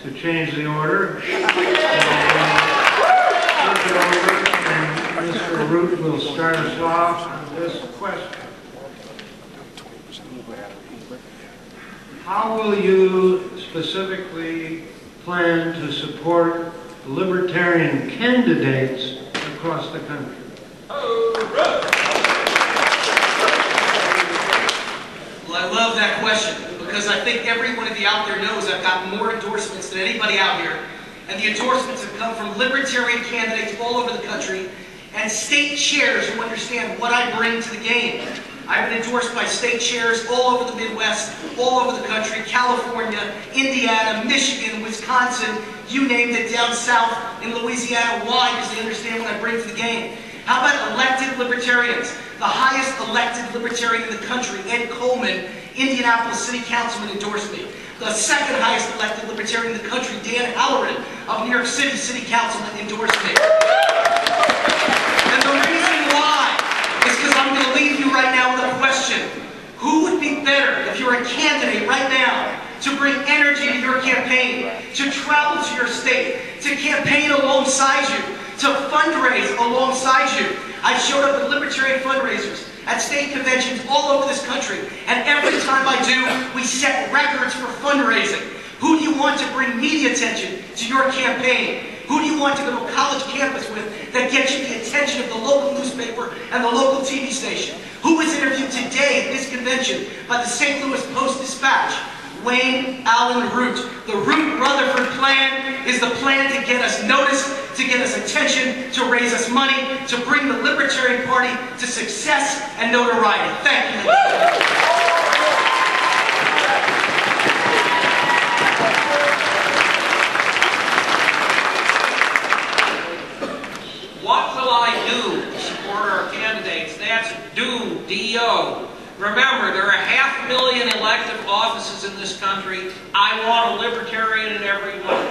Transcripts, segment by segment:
to change the order. So, and Mr. Root will start us off on this question. How will you specifically plan to support Libertarian candidates across the country? Well, I love that question because I think every one of you out there knows I've got more endorsements than anybody out here. And the endorsements have come from Libertarian candidates all over the country and state chairs who understand what I bring to the game. I've been endorsed by state chairs all over the Midwest, all over the country, California, Indiana, Michigan, Wisconsin, you named it, down south in Louisiana. Why? Because they understand what I bring to the game. How about elected Libertarians? The highest elected Libertarian in the country, Ed Coleman, Indianapolis City Councilman, endorsed me. The second highest elected Libertarian in the country, Dan Allyn of New York City City Councilman, endorsed me. And the reason why is because I'm going to leave you right now with a question. Who would be better if you're a candidate right now to bring energy to your campaign, to travel to your state, to campaign alongside you, to fundraise alongside you? I've showed up at Libertarian fundraisers, at state conventions all over this country, and every time I do, we set records for fundraising. Who do you want to bring media attention to your campaign? Who do you want to go to a college campus with that gets you the attention of the local newspaper and the local TV station? Who was interviewed today at this convention by the St. Louis Post-Dispatch? Wayne Allen Root. The Root-Rutherford plan is the plan to get us noticed, to get us attention, to raise us money, to bring the Libertarian Party to success and notoriety. Thank you. What will I do to support our candidates? That's do, D-O. Remember, there are 500,000 elective offices in this country. I want a Libertarian in every one.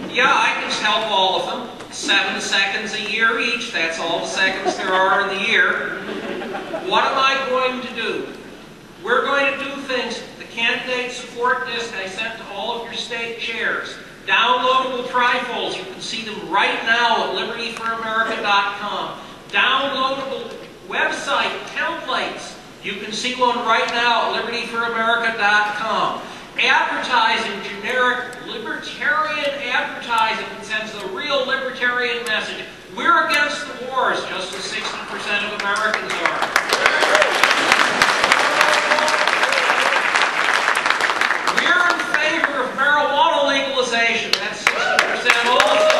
Yeah, I can help all of them. 7 seconds a year each. That's all the seconds there are in the year. What am I going to do? We're going to do things. The candidate support disc I sent to all of your state chairs. Downloadable trifolds. You can see them right now at libertyforamerica.com. Downloadable website templates. You can see one right now at libertyforamerica.com. Advertising, generic libertarian advertising that sends the real libertarian message. We're against the wars, just as 60% of Americans are. We're in favor of marijuana legalization. That's 60% also.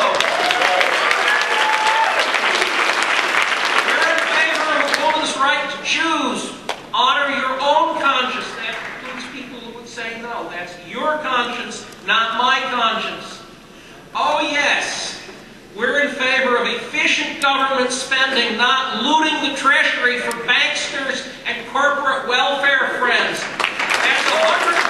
We're in favor of a woman's right to choose. Honor your own conscience. That includes people who would say no. That's your conscience, not my conscience. Oh yes, we're in favor of efficient government spending, not looting the treasury for banksters and corporate welfare friends. That's 112%.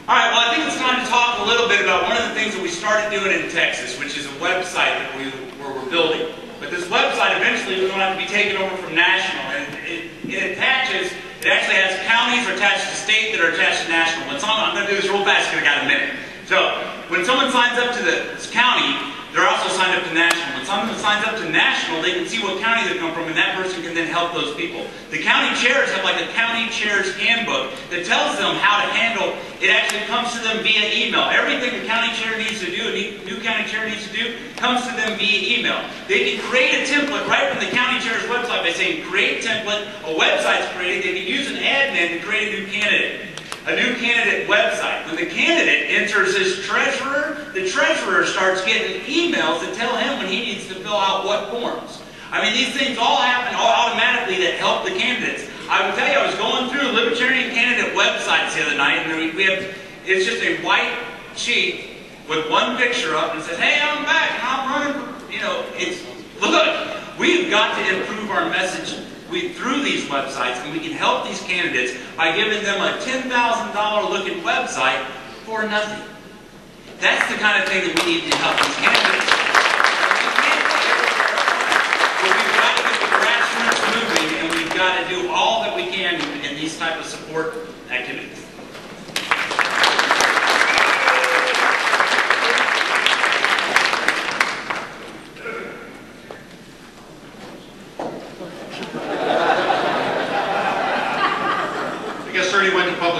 All right, well, I think it's time to talk a little bit about one of the things that we started doing in Texas, which is a website that we're building. But this website eventually is going to have to be taken over from national, and it attaches, it actually has counties are attached to state that are attached to national. I'm going to do this real fast because I got a minute. So, when someone signs up to the county, they're also signed up to national. When someone signs up to national, they can see what county they come from, and that person can then help those people. The county chairs have like a county chairs handbook that tells them how to handle. It actually comes to them via email. Everything the county chair needs to do, a new county chair needs to do, comes to them via email. They can create a template right from the county chair's website by saying, create template, a website's created, they can use an admin to create a new candidate. A new candidate website. When the candidate enters his treasurer, the treasurer starts getting emails that tell him when he needs to fill out what forms. I mean, these things all happen automatically that help the candidates. I will tell you, I was going through Libertarian candidate websites the other night, and it's just a white sheet with one picture up and says, hey, I'm back, and I'm running, you know, look, we've got to improve our message through these websites, and we can help these candidates by giving them a $10,000 looking website for nothing. That's the kind of thing that we need to help these candidates.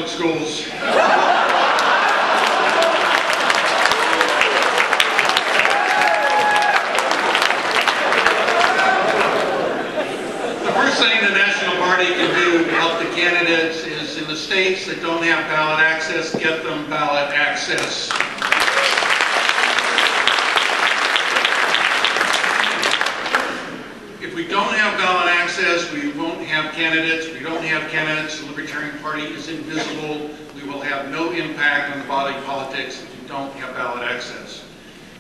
public schools. The first thing the National Party can do to help the candidates is in the states that don't have ballot access, get them ballot access. If we don't have ballot access, we won't have candidates. If we don't have candidates, the Libertarian Party is invisible. We will have no impact on the body politics if we don't have ballot access.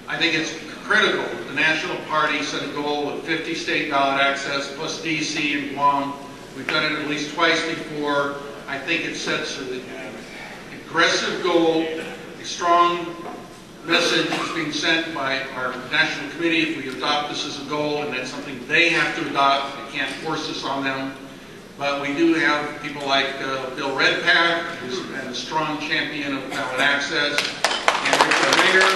I think it's critical that the National Party set a goal of 50 state ballot access plus DC and Guam. We've done it at least twice before. I think it sets an aggressive goal, a strong message is being sent by our national committee if we adopt this as a goal, and that's something they have to adopt. We can't force this on them. But we do have people like Bill Redpath, who's been a strong champion of ballot access, and Richard Winger.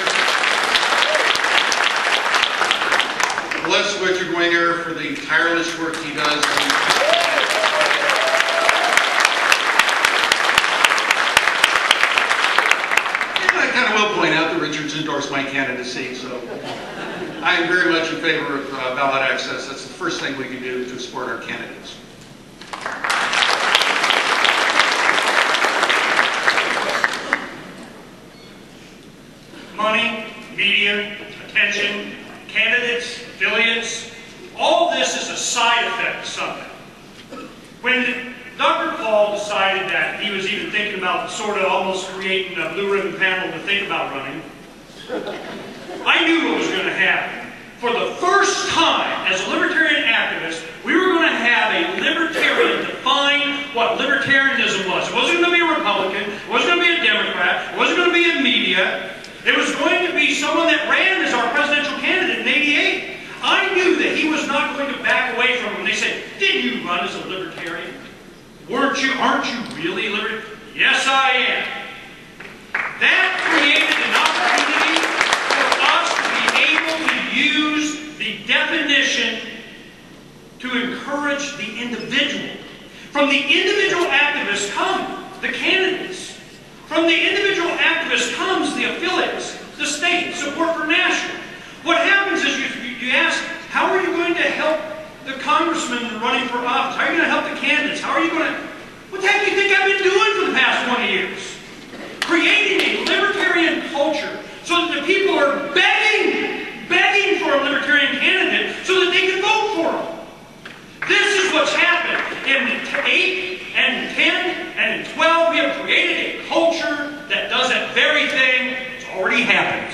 Bless Richard Winger for the tireless work he does. I will point out that Richard's endorsed my candidacy, so I am very much in favor of ballot access. That's the first thing we can do to support our candidates. Money, media, attention, candidates, affiliates, all this is a side effect of something. When Dr. Paul decided that he was even thinking about sort of almost creating a blue ribbon panel to think about running, I knew what was going to happen. For the first time, as a libertarian activist, we were going to have a libertarian define what libertarianism was. It wasn't going to be a Republican, it wasn't going to be a Democrat, it wasn't going to be a media. It was going to be someone that ran as our presidential candidate in '88. I knew that he was not going to back away from him. They said, "Did you run as a libertarian? Aren't you really libertarian?" Yes, I am. That created an opportunity for us to be able to use the definition to encourage the individual. From the individual activists come the candidates. From the individual activists comes the affiliates, the state, support for national. What happens is you ask, how are you going to help the congressman running for office? How are you going to help the candidates? How are you going to... What the heck do you think I've been doing for the past 20 years? Creating a libertarian culture so that the people are begging for a libertarian candidate so that they can vote for him. This is what's happened. In 8 and 10 and in 12, we have created a culture that does that very thing. It's already happened.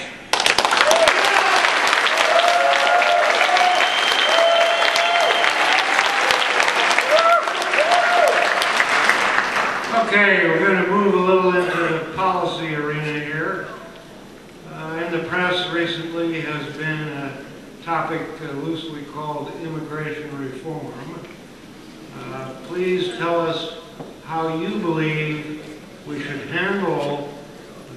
Okay, we're going to move a little into the policy arena here. In the press recently has been a topic loosely called immigration reform. Please tell us how you believe we should handle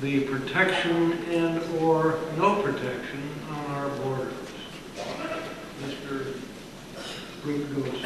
the protection and or no protection on our borders. Mr. Ruth Goose.